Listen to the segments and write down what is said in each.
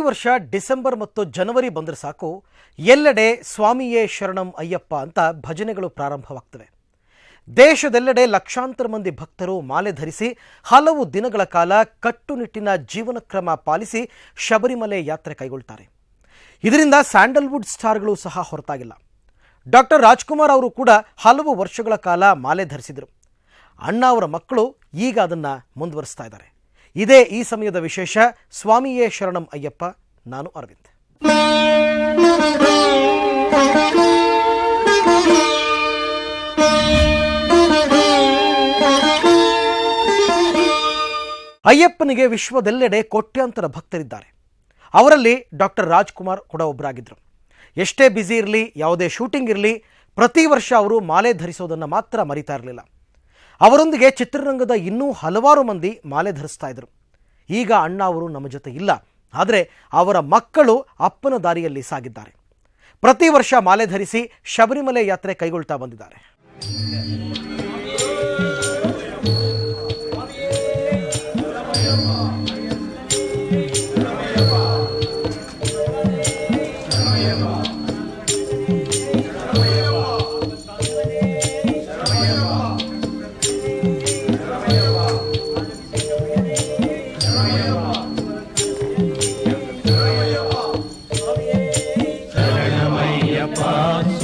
ವರ್ಷ ಡಿಸೆಂಬರ್ ಮತ್ತು ಜನವರಿ ಬಂದರೆ ಸಾಕು ಎಲ್ಲೆಡೆ ಸ್ವಾಮಿಯೇ ಶರಣಂ ಅಯ್ಯಪ್ಪ ಅಂತ ಭಜನೆಗಳು ಪ್ರಾರಂಭವಾಗ್ತವೆ. ದೇಶದೆಲ್ಲೆಡೆ ಲಕ್ಷಾಂತರ ಮಂದಿ ಭಕ್ತರು ಮಾಲೆ ಧರಿಸಿ ಹಲವು ದಿನಗಳ ಕಾಲ ಕಟ್ಟುನಿಟ್ಟಿನ ಜೀವನ ಕ್ರಮ ಪಾಲಿಸಿ ಶಬರಿಮಲೆ ಯಾತ್ರೆ ಕೈಗೊಳ್ತಾರೆ. ಇದರಿಂದ ಸ್ಯಾಂಡಲ್ವುಡ್ ಸ್ಟಾರ್ಗಳು ಸಹ ಹೊರತಾಗಿಲ್ಲ. ಡಾಕ್ಟರ್ ರಾಜ್ಕುಮಾರ್ ಅವರು ಕೂಡ ಹಲವು ವರ್ಷಗಳ ಕಾಲ ಮಾಲೆ ಧರಿಸಿದರು. ಅಣ್ಣ ಅವರ ಮಕ್ಕಳು ಈಗ ಅದನ್ನು ಮುಂದುವರಿಸ್ತಾ ಇದ್ದಾರೆ. ಇದೇ ಈ ಸಮಯದ ವಿಶೇಷ. ಸ್ವಾಮಿಯೇ ಶರಣಂ ಅಯ್ಯಪ್ಪ. ನಾನು ಅರವಿಂದ್. ಅಯ್ಯಪ್ಪನಿಗೆ ವಿಶ್ವದೆಲ್ಲೆಡೆ ಕೋಟ್ಯಾಂತರ ಭಕ್ತರಿದ್ದಾರೆ. ಅವರಲ್ಲಿ ಡಾಕ್ಟರ್ ರಾಜ್ಕುಮಾರ್ ಕೂಡ ಒಬ್ಬರಾಗಿದ್ದರು. ಎಷ್ಟೇ ಬ್ಯುಸಿ ಇರಲಿ, ಯಾವುದೇ ಶೂಟಿಂಗ್ ಇರಲಿ, ಪ್ರತಿ ವರ್ಷ ಅವರು ಮಾಲೆ ಧರಿಸೋದನ್ನು ಮಾತ್ರ ಮರಿತಾ ಇರಲಿಲ್ಲ. ಅವರೊಂದಿಗೆ ಚಿತ್ರರಂಗದ ಇನ್ನೂ ಹಲವಾರು ಮಂದಿ ಮಾಲೆ ಧರಿಸ್ತಾ ಇದ್ರು. ಈಗ ಅಣ್ಣ ಅವರು ನಮ್ಮ ಜೊತೆ ಇಲ್ಲ, ಆದರೆ ಅವರ ಮಕ್ಕಳು ಅಪ್ಪನ ದಾರಿಯಲ್ಲಿ ಸಾಗಿದ್ದಾರೆ. ಪ್ರತಿ ವರ್ಷ ಮಾಲೆ ಧರಿಸಿ ಶಬರಿಮಲೆ ಯಾತ್ರೆ ಕೈಗೊಳ್ತಾ ಬಂದಿದ್ದಾರೆ.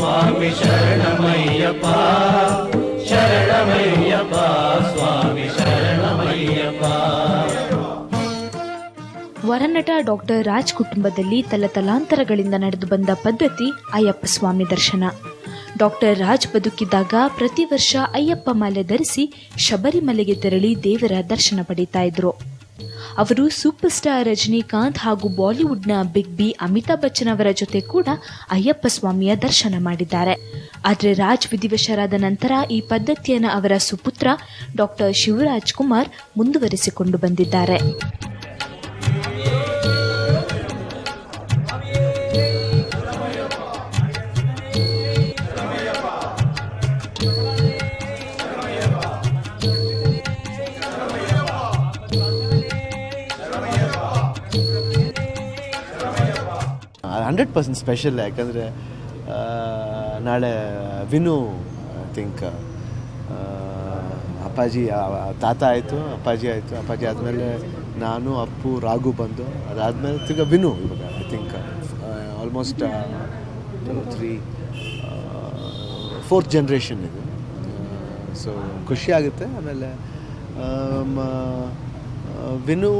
स्वामी शरणमय्यप्प शरणमय्यप्प स्वामी शरणमय्यप्प. ವರನಟ ಡಾಕ್ಟರ್ ರಾಜ್ ಕುಟುಂಬದಲ್ಲಿ ತಲತಲಾಂತರಗಳಿಂದ ನಡೆದು ಬಂದ ಪದ್ಧತಿ ಅಯ್ಯಪ್ಪ ಸ್ವಾಮಿ ದರ್ಶನ. ಡಾಕ್ಟರ್ ರಾಜ್ ಬದುಕಿದ್ದಾಗ ಪ್ರತಿ ವರ್ಷ ಅಯ್ಯಪ್ಪ ಮಾಲೆ ಧರಿಸಿ ಶಬರಿಮಲೆಗೆ ತೆರಳಿ ದೇವರ ದರ್ಶನ ಪಡೀತಾ ಇದ್ರು. ಅವರು ಸೂಪರ್ ಸ್ಟಾರ್ ರಜನಿಕಾಂತ್ ಹಾಗೂ ಬಾಲಿವುಡ್ನ ಬಿಗ್ ಬಿ ಅಮಿತಾಬ್ ಬಚ್ಚನ್ ಅವರ ಜೊತೆ ಕೂಡ ಅಯ್ಯಪ್ಪ ಸ್ವಾಮಿಯ ದರ್ಶನ ಮಾಡಿದ್ದಾರೆ. ಆದರೆ ರಾಜ್ ವಿಧಿವಶರಾದ ನಂತರ ಈ ಪದ್ಧತಿಯನ್ನು ಅವರ ಸುಪುತ್ರ ಡಾಕ್ಟರ್ ಶಿವರಾಜ್ ಕುಮಾರ್ ಮುಂದುವರಿಸಿಕೊಂಡು ಬಂದಿದ್ದಾರೆ. ಸ್ಪೆಷಲ್. ಯಾಕಂದರೆ ನಾಳೆ ವಿನು ಥಿಂಕ್ ಅಪ್ಪಾಜಿ ತಾತ ಆಯಿತು, ಅಪ್ಪಾಜಿ ಆಯಿತು. ಅಪ್ಪಾಜಿ ಆದಮೇಲೆ ನಾನು, ಅಪ್ಪು, ರಾಘು ಬಂದು ಅದಾದಮೇಲೆ ತಿರ್ಗ ವಿನು. ಇವಾಗ I think almost 4th generation ಇದು. ಸೊ ಖುಷಿ ಆಗುತ್ತೆ. ಆಮೇಲೆ ವಿನು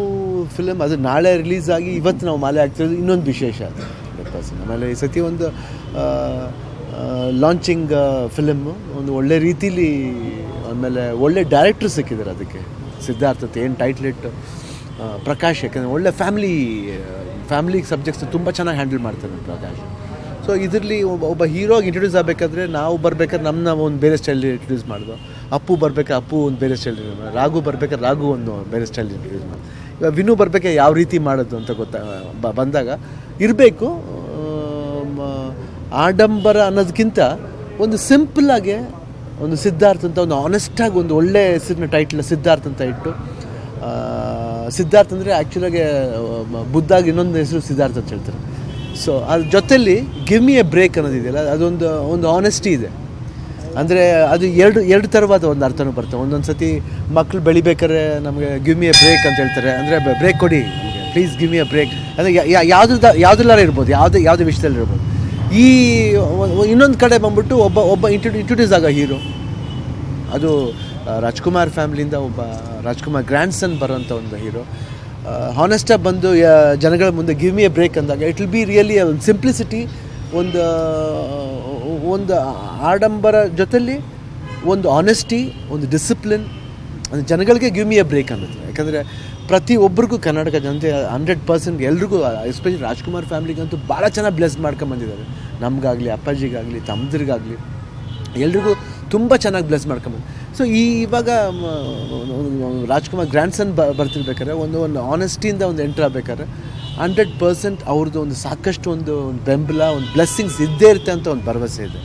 ಫಿಲಮ್ ಅದು ನಾಳೆ ರಿಲೀಸ್ ಆಗಿ ಇವತ್ತು ನಾವು ಮಾಲೆ ಆಗ್ತಿರೋದು ಇನ್ನೊಂದು ವಿಶೇಷ ಅದು. ಆಮೇಲೆ ಈ ಸತಿ ಒಂದು ಲಾಂಚಿಂಗ್ ಫಿಲಮ್ಮು ಒಂದು ಒಳ್ಳೆ ರೀತಿಲಿ, ಆಮೇಲೆ ಒಳ್ಳೆ ಡೈರೆಕ್ಟ್ರು ಸಿಕ್ಕಿದ್ದಾರೆ ಅದಕ್ಕೆ. ಸಿದ್ಧಾರ್ಥ್ ಏನು ಟೈಟ್ಲ್ ಇಟ್ಟು ಪ್ರಕಾಶ್, ಯಾಕಂದರೆ ಒಳ್ಳೆ ಫ್ಯಾಮಿಲಿ ಸಬ್ಜೆಕ್ಟ್ಸ್ ತುಂಬ ಚೆನ್ನಾಗಿ ಹ್ಯಾಂಡಲ್ ಮಾಡ್ತಾರೆ ಪ್ರಕಾಶ್. ಸೊ ಇದರಲ್ಲಿ ಒಬ್ಬ ಹೀರೋಗೆ ಇಂಟ್ರೊಡ್ಯೂಸ್ ಆಗಬೇಕಾದ್ರೆ ನಾವು ಬರ್ಬೇಕಾದ್ರೆ ನಮ್ಮ ಒಂದು ಬೇರೆ ಸ್ಟೈಲ್ ಇಂಟ್ರೊಡ್ಯೂಸ್ ಮಾಡಿದ್ರು. ಅಪ್ಪು ಬರ್ಬೇಕಾದ್ರೆ ಅಪ್ಪು ಒಂದು ಬೇರೆ ಸ್ಟೈಲ್ ಇಂಟ್ರೊಡ್ಯೂಸ್ ಮಾಡಿದ್ರು. ರಾಘು ಬರ್ಬೇಕಾದ್ರೆ ರಾಘು ಒಂದು ಬೇರೆ ಸ್ಟೈಲ್ ಇಂಟ್ರೊಡ್ಯೂಸ್ ಮಾಡಿದ್ರು. ಇವಾಗ ವಿನು ಬರ್ಬೇಕಾದ್ರೆ ಯಾವ ರೀತಿ ಮಾಡೋದು ಅಂತ ಬಂದಾಗ ಇರಬೇಕು. ಆಡಂಬರ ಅನ್ನೋದಕ್ಕಿಂತ ಒಂದು ಸಿಂಪಲ್ಲಾಗೆ ಒಂದು ಸಿದ್ಧಾರ್ಥ್ ಅಂತ ಒಂದು ಆನೆಸ್ಟಾಗಿ ಒಂದು ಒಳ್ಳೆ ಹೆಸರಿನ ಟೈಟ್ಲ್ ಸಿದ್ಧಾರ್ಥ್ ಅಂತ ಇಟ್ಟು, ಸಿದ್ಧಾರ್ಥ್ ಅಂದರೆ ಆ್ಯಕ್ಚುಲಾಗಿ ಬುದ್ಧಾಗಿ ಇನ್ನೊಂದು ಹೆಸರು ಸಿದ್ಧಾರ್ಥ್ ಅಂತ ಹೇಳ್ತಾರೆ. ಸೊ ಅದ್ರ ಜೊತೆಲಿ ಗಿವ್ ಮಿ ಎ ಬ್ರೇಕ್ ಅನ್ನೋದಿದೆಯಲ್ಲ, ಅದೊಂದು ಆನೆಸ್ಟಿ ಇದೆ. ಅಂದರೆ ಅದು ಎರಡು ಥರವಾದ ಒಂದು ಅರ್ಥನೂ ಬರ್ತವೆ. ಒಂದೊಂದು ಸತಿ ಮಕ್ಕಳು ಬೆಳಿಬೇಕಾದ್ರೆ ನಮಗೆ ಗಿವ್ ಮಿ ಎ ಬ್ರೇಕ್ ಅಂತ ಹೇಳ್ತಾರೆ. ಅಂದರೆ ಬ್ರೇಕ್ ಕೊಡಿ, please give me a break. ಅಂದರೆ ಯಾವುದೆಲ್ಲಾರ ಇರ್ಬೋದು, ಯಾವುದೇ ವಿಷಯದಲ್ಲಿ ಇರ್ಬೋದು. ಈ ಇನ್ನೊಂದು ಕಡೆ ಬಂದ್ಬಿಟ್ಟು ಒಬ್ಬ ಇಂಟ್ರೊಡ್ಯೂಸ್ ಆಗೋ ಹೀರೋ, ಅದು ರಾಜ್ಕುಮಾರ್ ಫ್ಯಾಮಿಲಿಯಿಂದ ಒಬ್ಬ ರಾಜ್ಕುಮಾರ್ ಗ್ರ್ಯಾಂಡ್ ಸನ್ ಬರೋಂಥ ಒಂದು ಹೀರೋ ಹಾನೆಸ್ಟಾಗಿ ಬಂದು ಜನಗಳ ಮುಂದೆ ಗಿವ್ ಮಿ ಎ ಬ್ರೇಕ್ ಅಂದಾಗ ಇಟ್ ವಿಲ್ ಬಿ ರಿಯಲಿ ಒಂದು ಸಿಂಪ್ಲಿಸಿಟಿ, ಒಂದು ಆಡಂಬರ ಜೊತೆಲಿ ಒಂದು ಆನೆಸ್ಟಿ, ಒಂದು ಡಿಸಿಪ್ಲಿನ್, ಅದು ಜನಗಳಿಗೆ ಗಿವ್ ಮಿ ಎ ಬ್ರೇಕ್ ಅನ್ನೋದು. ಯಾಕಂದರೆ ಪ್ರತಿಯೊಬ್ಬರಿಗೂ ಕರ್ನಾಟಕ ಜನತೆ 100% ಎಲ್ರಿಗೂ, ಎಸ್ಪೆಷಲಿ ರಾಜ್ಕುಮಾರ್ ಫ್ಯಾಮಿಲಿಗಂತೂ ಭಾಳ ಚೆನ್ನಾಗಿ ಬ್ಲೆಸ್ ಮಾಡ್ಕೊಂಬಂದಿದ್ದಾರೆ. ನಮಗಾಗಲಿ, ಅಪ್ಪಾಜಿಗಾಗಲಿ, ತಮ್ಮದಿರಿಗಾಗಲಿ ಎಲ್ರಿಗೂ ತುಂಬ ಚೆನ್ನಾಗಿ ಬ್ಲೆಸ್ ಮಾಡ್ಕೊಂಬಂದು. ಸೊ ಇವಾಗ ರಾಜ್ಕುಮಾರ್ ಗ್ರ್ಯಾಂಡ್ ಸನ್ ಬರ್ತಿರ್ಬೇಕಾದ್ರೆ ಒಂದು ಆನೆಸ್ಟಿಯಿಂದ ಒಂದು ಎಂಟ್ರ್ ಆಗಬೇಕಾದ್ರೆ 100% ಅವ್ರದ್ದು ಒಂದು ಸಾಕಷ್ಟು ಒಂದು ಬೆಂಬಲ, ಒಂದು ಬ್ಲೆಸ್ಸಿಂಗ್ಸ್ ಇದ್ದೇ ಇರುತ್ತೆ ಅಂತ ಒಂದು ಭರವಸೆ ಇದೆ.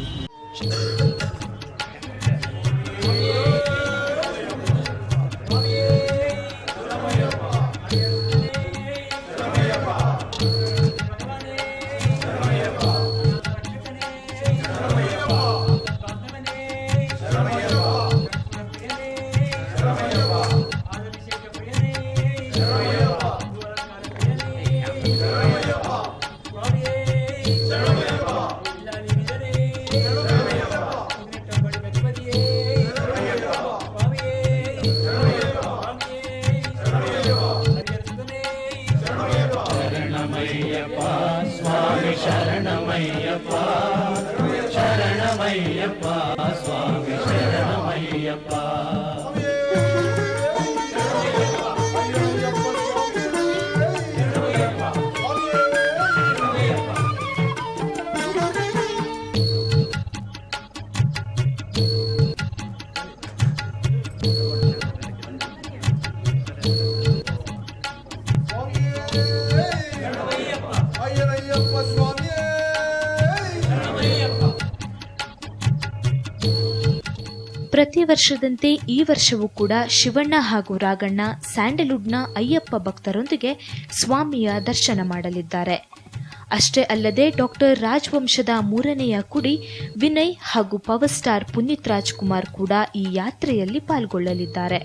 ಶರಣಮಯ್ಯಪ್ಪ ಸ್ವಾಮಿ ಶರಣಮಯ್ಯಪ್ಪ ಪ್ರತಿ ವರ್ಷದಂತೆ ಈ ವರ್ಷವೂ ಕೂಡ ಶಿವಣ್ಣ ಹಾಗೂ ರಾಘಣ್ಣ ಸ್ಯಾಂಡಲ್ವುಡ್ನ ಅಯ್ಯಪ್ಪ ಭಕ್ತರೊಂದಿಗೆ ಸ್ವಾಮಿಯ ದರ್ಶನ ಮಾಡಲಿದ್ದಾರೆ. ಅಷ್ಟೇ ಅಲ್ಲದೆ ಡಾಕ್ಟರ್ ರಾಜವಂಶದ ಮೂರನೆಯ ಕುಡಿ ವಿನಯ್ ಹಾಗೂ ಪವರ್ ಸ್ಟಾರ್ ಪುನೀತ್ ರಾಜ್ಕುಮಾರ್ ಕೂಡ ಈ ಯಾತ್ರೆಯಲ್ಲಿ ಪಾಲ್ಗೊಳ್ಳಲಿದ್ದಾರೆ.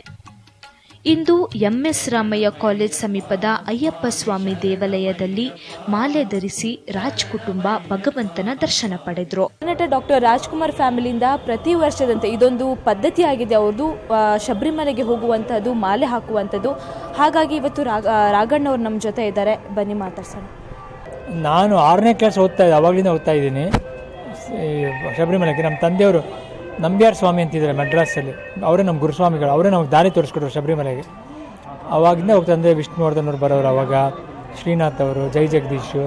ಇಂದು ಎಂಎಸ್ ರಾಮಯ್ಯ ಕಾಲೇಜ್ ಸಮೀಪದ ಅಯ್ಯಪ್ಪ ಸ್ವಾಮಿ ದೇವಾಲಯದಲ್ಲಿ ಮಾಲೆ ಧರಿಸಿ ರಾಜ್ ಕುಟುಂಬ ಭಗವಂತನ ದರ್ಶನ ಪಡೆದರು. ನಟ ಡಾಕ್ಟರ್ ರಾಜ್ಕುಮಾರ್ ಫ್ಯಾಮಿಲಿಯಿಂದ ಪ್ರತಿ ವರ್ಷದಂತೆ ಇದೊಂದು ಪದ್ಧತಿ ಆಗಿದೆ ಅವ್ರದ್ದು, ಶಬರಿಮಲೆಗೆ ಹೋಗುವಂಥದ್ದು, ಮಾಲೆ ಹಾಕುವಂಥದ್ದು. ಹಾಗಾಗಿ ಇವತ್ತು ರಾಘಣ್ಣವ್ರು ನಮ್ಮ ಜೊತೆ ಇದ್ದಾರೆ, ಬನ್ನಿ ಮಾತಾಡ್ಸೋಣ. ನಾನು 6ನೇ ಕ್ಲಾಸ್ ಅವಾಗಲಿಂದ ಓದ್ತಾ ಇದ್ದೀನಿ ಶಬರಿಮಲೆಗೆ. ನಮ್ಮ ತಂದೆಯವರು ನಂಬ್ಯಾರ್ ಸ್ವಾಮಿ ಅಂತಿದ್ದಾರೆ ಮಡ್ರಾಸಲ್ಲಿ, ಅವರೇ ನಮ್ಮ ಗುರುಸ್ವಾಮಿಗಳು, ಅವರೇ ನಮಗೆ ದಾರಿ ತೋರಿಸ್ಕೊಟ್ರು ಶಬರಿಮಲೆಗೆ. ಅವಾಗಿಂದ ಹೋಗ್ತಾ ಅಂದರೆ ವಿಷ್ಣುವರ್ಧನ್ ಅವರು ಬರೋರು, ಅವಾಗ ಶ್ರೀನಾಥ್ ಅವರು, ಜೈ ಜಗದೀಶ್,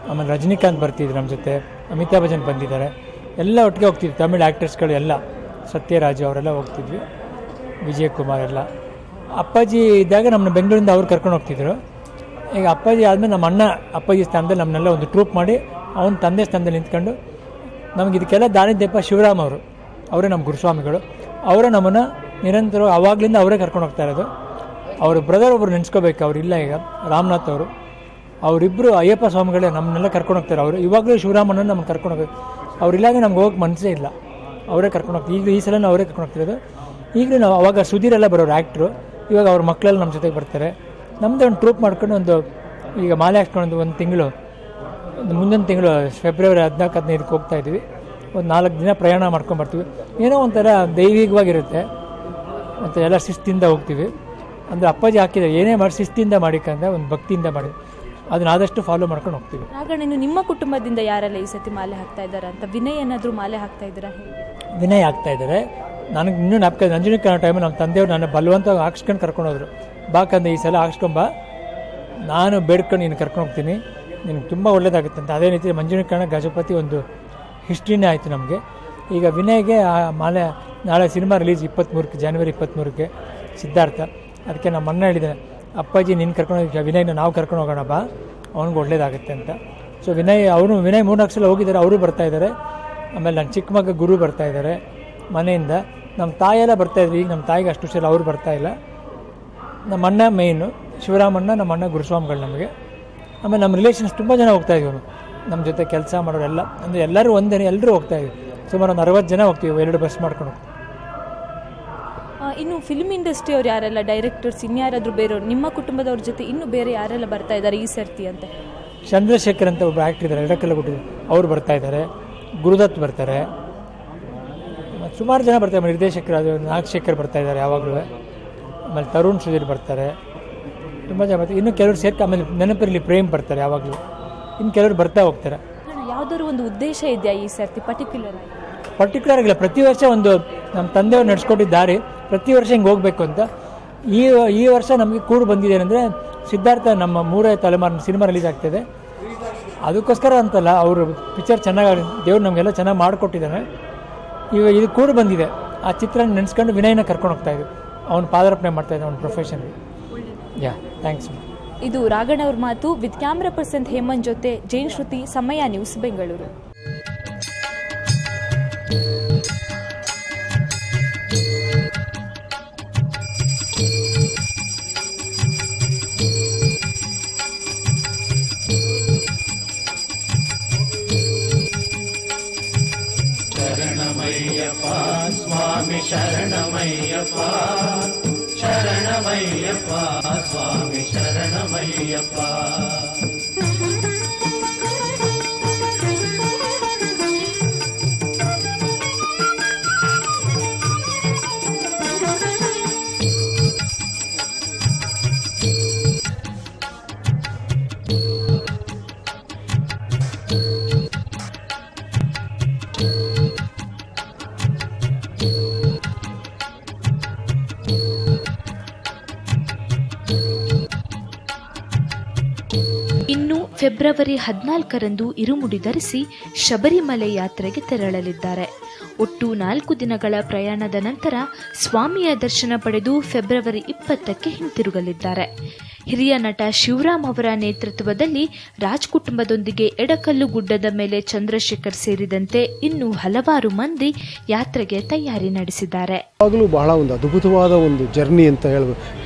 ಆಮೇಲೆ ರಜನಿಕಾಂತ್ ಬರ್ತಿದ್ರು ನಮ್ಮ ಜೊತೆ, ಅಮಿತಾಬ್ ಬಚ್ಚನ್ ಬಂದಿದ್ದಾರೆ, ಎಲ್ಲ ಒಟ್ಟಿಗೆ ಹೋಗ್ತಿದ್ವಿ. ತಮಿಳ್ ಆ್ಯಕ್ಟರ್ಸ್ಗಳು ಎಲ್ಲ, ಸತ್ಯರಾಜ್ ಅವರೆಲ್ಲ ಹೋಗ್ತಿದ್ವಿ, ವಿಜಯ್ ಕುಮಾರ್ ಎಲ್ಲ. ಅಪ್ಪಾಜಿ ಇದ್ದಾಗ ನಮ್ಮನ್ನ ಬೆಂಗಳೂರಿಂದ ಅವ್ರು ಕರ್ಕೊಂಡು ಹೋಗ್ತಿದ್ರು. ಈಗ ಅಪ್ಪಾಜಿ ಆದಮೇಲೆ ನಮ್ಮ ಅಣ್ಣ ಅಪ್ಪಾಜಿ ಸ್ಥಾನದಲ್ಲಿ ನಮ್ಮನ್ನೆಲ್ಲ ಒಂದು ಟ್ರೂಪ್ ಮಾಡಿ ಅವನ ತಂದೆ ಸ್ಥಾನದಲ್ಲಿ ನಿಂತ್ಕೊಂಡು ನಮಗೆ ಇದಕ್ಕೆಲ್ಲ ದಾರಿದೀಪ ಶಿವರಾಮ್ ಅವರು, ಅವರೇ ನಮ್ಮ ಗುರುಸ್ವಾಮಿಗಳು, ಅವರೇ ನಮ್ಮನ್ನು ನಿರಂತರ ಆವಾಗಲಿಂದ ಅವರೇ ಕರ್ಕೊಂಡು ಹೋಗ್ತಾ ಇರೋದು. ಅವ್ರ ಬ್ರದರ್ ಒಬ್ಬರು ನೆನೆಸ್ಕೋಬೇಕು, ಅವರಿಲ್ಲ ಈಗ, ರಾಮನಾಥ್ ಅವರು, ಅವರಿಬ್ಬರು ಅಯ್ಯಪ್ಪ ಸ್ವಾಮಿಗಳೇ ನಮ್ಮನ್ನೆಲ್ಲ ಕರ್ಕೊಂಡು ಹೋಗ್ತಾರೆ. ಅವರು ಇವಾಗಲೂ ಶಿವರಾಮಣ್ಣನ ನಮ್ಮನ್ನು ಕರ್ಕೊಂಡು ಹೋಗೋದು, ಅವರಿಲ್ಲಾಂದ್ರೆ ನಮ್ಗೆ ಹೋಗಕ್ಕೆ ಮನಸ್ಸೇ ಇಲ್ಲ, ಅವರೇ ಕರ್ಕೊಂಡು ಹೋಗ್ತೀವಿ. ಈಗ ಈ ಸಲ ಅವರೇ ಕರ್ಕೊಂಡು ಹೋಗ್ತಿರೋದು. ಈಗಲೂ ನಾವು ಅವಾಗ ಸುಧೀರೆಲ್ಲ ಬರೋರು ಆ್ಯಕ್ಟ್ರು, ಇವಾಗ ಅವ್ರ ಮಕ್ಕಳೆಲ್ಲ ನಮ್ಮ ಜೊತೆಗೆ ಬರ್ತಾರೆ. ನಮ್ಮದೇ ಒಂದು ಟ್ರೂಪ್ ಮಾಡ್ಕೊಂಡು ಈಗ ಮಾಲೆ ಹಾಕ್ಕೊಂಡು ಒಂದು ತಿಂಗಳು, ಮುಂದಿನ ತಿಂಗಳು ಫೆಬ್ರವರಿ 14-15 ಹೋಗ್ತಾ ಇದ್ವಿ. ಒಂದು 4 ದಿನ ಪ್ರಯಾಣ ಮಾಡ್ಕೊಂಬರ್ತೀವಿ. ಏನೋ ಒಂಥರ ದೈವಿಕವಾಗಿರುತ್ತೆ, ಮತ್ತು ಎಲ್ಲ ಶಿಸ್ತಿಂದ ಹೋಗ್ತೀವಿ. ಅಂದರೆ ಅಪ್ಪಾಜಿ ಹಾಕಿದ್ದಾರೆ, ಏನೇ ಮಾಡಿ ಶಿಸ್ತಿಂದ ಮಾಡಿಕಂದ್ರೆ ಒಂದು ಭಕ್ತಿಯಿಂದ ಮಾಡಿ ಅದನ್ನ ಆದಷ್ಟು ಫಾಲೋ ಮಾಡ್ಕೊಂಡು ಹೋಗ್ತೀವಿ. ರಾಘಣ್ಣ, ನಿಮ್ಮ ಕುಟುಂಬದಿಂದ ಯಾರೆಲ್ಲ ಈ ಸತಿ ಮಾಲೆ ಹಾಕ್ತಾ ಇದ್ದಾರೆ ಅಂತ? ವಿನಯ್ ಏನಾದರೂ ಮಾಲೆ ಹಾಕ್ತಾ ಇದ್ದೀರಾ? ವಿನಯ್ ಆಗ್ತಾ ಇದ್ದಾರೆ. ನನಗೆ ಇನ್ನೂ ಜ್ಞಾಪಕ, ನಂಜುನಿ ಕನ್ನಡ ಟೈಮಲ್ಲಿ ನಮ್ಮ ತಂದೆಯವರು ನನ್ನ ಬಲವಂತ ಹಾಕ್ಸ್ಕೊಂಡು ಕರ್ಕೊಂಡು ಹೋದ್ರು. ಬಾಕಂದ್ರೆ ಈ ಸಲ ಹಾಕ್ಸ್ಕೊಂಬ, ನಾನು ಬೇಡ್ಕೊಂಡು ನೀನು ಕರ್ಕೊಂಡು ಹೋಗ್ತೀನಿ, ನಿನಗೆ ತುಂಬ ಒಳ್ಳೇದಾಗುತ್ತೆ ಅಂತ. ಅದೇ ರೀತಿ ಮಂಜುನಿ ಕನ್ನಡ ಗಜಪತಿ ಒಂದು ಹಿಸ್ಟ್ರಿನೇ ಆಯಿತು ನಮಗೆ. ಈಗ ವಿನಯ್ಗೆ ಆ ಮಾಲೆ ನಾಳೆ ಸಿನಿಮಾ ರಿಲೀಸ್ ಜನವರಿ 23ಕ್ಕೆ ಸಿದ್ಧಾರ್ಥ. ಅದಕ್ಕೆ ನಮ್ಮ ಅಣ್ಣ ಹೇಳಿದ್ದಾನೆ, ಅಪ್ಪಾಜಿ ನೀನು ಕರ್ಕೊಂಡು ವಿನಯ್ನ ನಾವು ಕರ್ಕೊಂಡು ಹೋಗೋಣ ಬಾ, ಅವ್ನಿಗೆ ಒಳ್ಳೇದಾಗುತ್ತೆ ಅಂತ. ಸೊ ವಿನಯ್ 3-4 ಸಲ ಹೋಗಿದ್ದಾರೆ, ಅವರು ಬರ್ತಾಯಿದ್ದಾರೆ. ಆಮೇಲೆ ನನ್ನ ಚಿಕ್ಕ ಮಗ ಗುರು ಬರ್ತಾಯಿದ್ದಾರೆ ಮನೆಯಿಂದ. ನಮ್ಮ ತಾಯೆಲ್ಲ ಬರ್ತಾಯಿದ್ರು, ಈಗ ನಮ್ಮ ತಾಯಿಗೆ ಅಷ್ಟು ಸಲ ಅವ್ರು ಬರ್ತಾಯಿಲ್ಲ. ನಮ್ಮ ಅಣ್ಣ ಮೇಯ್ನು, ಶಿವರಾಮಣ್ಣ, ನಮ್ಮ ಅಣ್ಣ ಗುರುಸ್ವಾಮಿಗಳು ನಮಗೆ. ಆಮೇಲೆ ನಮ್ಮ ರಿಲೇಷನ್ಸ್ ತುಂಬ ಜನ ಹೋಗ್ತಾಯಿದ್ವಿ, ನಮ್ಮ ಜೊತೆ ಕೆಲಸ ಮಾಡೋರೆಲ್ಲ, ಅಂದರೆ ಎಲ್ಲರೂ ಒಂದೇ, ಎಲ್ಲರೂ ಹೋಗ್ತಾಯಿದ್ವಿ. ಸುಮಾರು ಒಂದು 60 ಜನ ಹೋಗ್ತೀವಿ, 2 ಬಸ್ ಮಾಡ್ಕೊಂಡು ಹೋಗ್ತೀವಿ. ಇನ್ನು ಫಿಲ್ಮ್ ಇಂಡಸ್ಟ್ರಿ ಅವ್ರು ಯಾರೆಲ್ಲ, ಡೈರೆಕ್ಟರ್ಸ್, ಇನ್ಯಾರಾದರೂ ಬೇರೆಯವ್ರು ನಿಮ್ಮ ಕುಟುಂಬದವ್ರ ಜೊತೆ ಇನ್ನೂ ಬೇರೆ ಯಾರೆಲ್ಲ ಬರ್ತಾ ಇದ್ದಾರೆ ಈ ಸರ್ತಿ ಅಂತ? ಚಂದ್ರಶೇಖರ್ ಅಂತ ಒಬ್ಬರು ಆ್ಯಕ್ಟರ್ ಇದ್ದಾರೆ, ಎಡಕಲ್ಲ ಕೊಟ್ಟಿದ್ರು, ಅವ್ರು ಬರ್ತಾಯಿದ್ದಾರೆ. ಗುರುದತ್ ಬರ್ತಾರೆ, ಸುಮಾರು ಜನ ಬರ್ತಾರೆ. ನಿರ್ದೇಶಕರು ಅದು ನಾಗಶೇಖರ್ ಬರ್ತಾಯಿದ್ದಾರೆ ಯಾವಾಗಲೂ. ಆಮೇಲೆ ತರುಣ್ ಸುಧೀರ್ ಬರ್ತಾರೆ, ತುಂಬ ಜನ ಬರ್ತಾರೆ. ಇನ್ನು ಕೆಲವರು ಆಮೇಲೆ ನೆನಪಿರಲಿ ಪ್ರೇಮ್ ಬರ್ತಾರೆ ಯಾವಾಗಲೂ. ಇನ್ನು ಕೆಲವರು ಬರ್ತಾ ಹೋಗ್ತಾರೆ. ಯಾವುದಾದ್ರು ಒಂದು ಉದ್ದೇಶ ಇದೆಯಾ ಈ ಸರ್ತಿ ಪರ್ಟಿಕ್ಯುಲರ್ ಆಗಿಲ್ಲ, ಪ್ರತಿ ವರ್ಷ ಒಂದು ನಮ್ಮ ತಂದೆಯವ್ರು ನಡೆಸ್ಕೊಟ್ಟಿದ್ದಾರೆ, ಪ್ರತಿ ವರ್ಷ ಹಿಂಗೆ ಹೋಗಬೇಕು ಅಂತ. ಈ ವರ್ಷ ನಮಗೆ ಕೂಡು ಬಂದಿದೆ ಅಂದರೆ ಸಿದ್ಧಾರ್ಥ ನಮ್ಮ 3ನೇ ತಲೆಮಾರಿನ ಸಿನಿಮಾ ರಿಲೀಸ್ ಆಗ್ತಾಯಿದೆ. ಅದಕ್ಕೋಸ್ಕರ ಅಂತಲ್ಲ, ಅವರು ಪಿಕ್ಚರ್ ಚೆನ್ನಾಗಿ, ದೇವ್ರು ನಮಗೆಲ್ಲ ಚೆನ್ನಾಗಿ ಮಾಡಿಕೊಟ್ಟಿದ್ದಾನೆ. ಇದು ಕೂಡು ಬಂದಿದೆ. ಆ ಚಿತ್ರನ ನೆನೆಸ್ಕೊಂಡು ವಿನಯನ ಕರ್ಕೊಂಡು ಹೋಗ್ತಾಯಿದ್ವಿ, ಅವನು ಪಾದಾರ್ಪಣೆ ಮಾಡ್ತಾಯಿದ್ದೆ ಅವನ ಪ್ರೊಫೆಷನ್ಗೆ. ಥ್ಯಾಂಕ್ಸ್. ಇದು ರಾಘಣ್ಣವ್ರ ಮಾತು. ವಿತ್ ಕ್ಯಾಮ್ರಾ ಪರ್ಸನ್ ಹೇಮಂತ್ ಜೊತೆ ಜೈನ್ ಶ್ರುತಿ, ಸಮಯ ನ್ಯೂಸ್, ಬೆಂಗಳೂರು. ಶರಣಮಯ್ಯಪ್ಪ ಸ್ವಾಮಿ ಶರಣಮಯ್ಯಪ್ಪ, ಶರಣಮಯ್ಯಪ್ಪ ಸ್ವಾಮಿ ಶರಣಮಯ್ಯಪ್ಪ. ಫೆಬ್ರವರಿ 14ರಂದು ಇರುಮುಡಿ ಧರಿಸಿ ಶಬರಿಮಲೆ ಯಾತ್ರೆಗೆ ತೆರಳಲಿದ್ದಾರೆ. ಒಟ್ಟು 4 ದಿನಗಳ ಪ್ರಯಾಣದ ನಂತರ ಸ್ವಾಮಿಯ ದರ್ಶನ ಪಡೆದು ಫೆಬ್ರವರಿ 20ಕ್ಕೆ ಹಿಂತಿರುಗಲಿದ್ದಾರೆ. ಹಿರಿಯ ನಟ ಶಿವರಾಮ್ ಅವರ ನೇತೃತ್ವದಲ್ಲಿ ರಾಜ್ ಕುಟುಂಬದೊಂದಿಗೆ ಎಡಕಲ್ಲು ಗುಡ್ಡದ ಮೇಲೆ ಚಂದ್ರಶೇಖರ್ ಸೇರಿದಂತೆ ಇನ್ನೂ ಹಲವಾರು ಮಂದಿ ಯಾತ್ರೆಗೆ ತಯಾರಿ ನಡೆಸಿದ್ದಾರೆ. ಯಾವಾಗಲೂ ಬಹಳ ಒಂದು ಅದ್ಭುತವಾದ ಒಂದು ಜರ್ನಿ ಅಂತ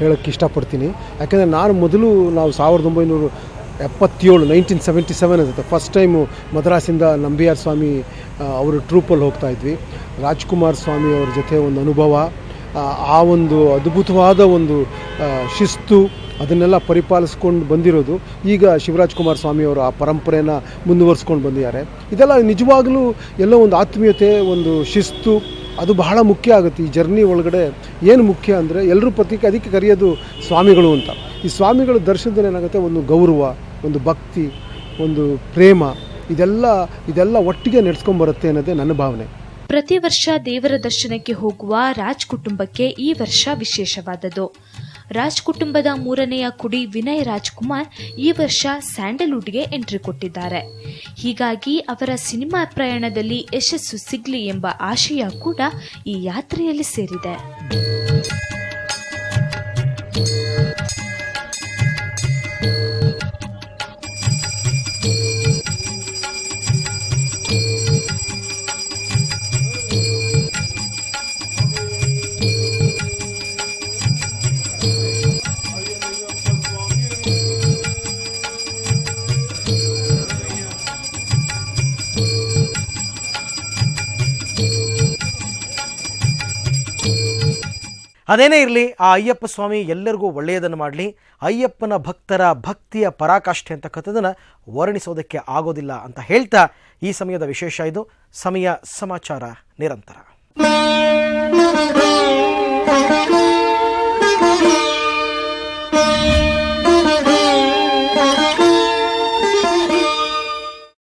ಹೇಳಕ್ಕೆ ಇಷ್ಟಪಡ್ತೀನಿ. ಯಾಕೆಂದರೆ ನಾವು 1977 ಅನ್ಸುತ್ತೆ ಫಸ್ಟ್ ಟೈಮು ಮದ್ರಾಸಿಂದ ನಂಬಿಯಾರ್ ಸ್ವಾಮಿ ಅವರು ಟ್ರೂಪಲ್ಲಿ ಹೋಗ್ತಾ ಇದ್ವಿ. ರಾಜ್ಕುಮಾರ್ ಸ್ವಾಮಿ ಅವ್ರ ಜೊತೆ ಒಂದು ಅನುಭವ, ಆ ಒಂದು ಅದ್ಭುತವಾದ ಒಂದು ಶಿಸ್ತು ಅದನ್ನೆಲ್ಲ ಪರಿಪಾಲಿಸ್ಕೊಂಡು ಬಂದಿರೋದು. ಈಗ ಶಿವರಾಜ್ ಕುಮಾರ್ ಸ್ವಾಮಿಯವರು ಆ ಪರಂಪರೆನ ಮುಂದುವರಿಸ್ಕೊಂಡು ಬಂದಿದ್ದಾರೆ. ಇದೆಲ್ಲ ನಿಜವಾಗಲೂ ಎಲ್ಲೋ ಒಂದು ಆತ್ಮೀಯತೆ, ಒಂದು ಶಿಸ್ತು, ಅದು ಬಹಳ ಮುಖ್ಯ ಆಗುತ್ತೆ ಈ ಜರ್ನಿ ಒಳಗಡೆ. ಏನು ಮುಖ್ಯ ಅಂದರೆ ಎಲ್ಲರೂ ಅದಕ್ಕೆ ಕರೆಯೋದು ಸ್ವಾಮಿಗಳು ಅಂತ. ಈ ಸ್ವಾಮಿಗಳ ದರ್ಶನದಲ್ಲಿ ಏನಾಗುತ್ತೆ, ಒಂದು ಗೌರವ, ಒಂದು ಭಕ್ತಿ, ಒಂದು ಪ್ರೇಮ, ಇದೆಲ್ಲ ಒಟ್ಟಿಗೆ ನಡೆಸ್ಕೊಂಡ್ಬರುತ್ತೆ ಅನ್ನೋದೇ ನನ್ನ ಭಾವನೆ. ಪ್ರತಿ ವರ್ಷ ದೇವರ ದರ್ಶನಕ್ಕೆ ಹೋಗುವ ರಾಜ್ ಕುಟುಂಬಕ್ಕೆ ಈ ವರ್ಷ ವಿಶೇಷವಾದದ್ದು. ರಾಜ್ ಕುಟುಂಬದ 3ನೆಯ ಕುಡಿ ವಿನಯ್ ರಾಜ್ಕುಮಾರ್ ಈ ವರ್ಷ ಸ್ಯಾಂಡಲ್ವುಡ್ಗೆ ಎಂಟ್ರಿ ಕೊಟ್ಟಿದ್ದಾರೆ. ಹೀಗಾಗಿ ಅವರ ಸಿನಿಮಾ ಪ್ರಯಾಣದಲ್ಲಿ ಯಶಸ್ಸು ಸಿಗಲಿ ಎಂಬ ಆಶಯ ಕೂಡ ಈ ಯಾತ್ರೆಯಲ್ಲಿ ಸೇರಿದೆ. ಅದೇನೇ ಇರಲಿ, ಆ ಅಯ್ಯಪ್ಪ ಸ್ವಾಮಿ ಎಲ್ಲರಿಗೂ ಒಳ್ಳೆಯದನ್ನು ಮಾಡಲಿ. ಅಯ್ಯಪ್ಪನ ಭಕ್ತರ ಭಕ್ತಿಯ ಪರಾಕಾಷ್ಠೆ ಅಂತಕ್ಕಂಥದ್ದನ್ನು ವರ್ಣಿಸೋದಕ್ಕೆ ಆಗೋದಿಲ್ಲ ಅಂತ ಹೇಳ್ತಾ ಈ ಸಮಯದ ವಿಶೇಷ ಇದು. ಸಮಯ ಸಮಾಚಾರ ನಿರಂತರ.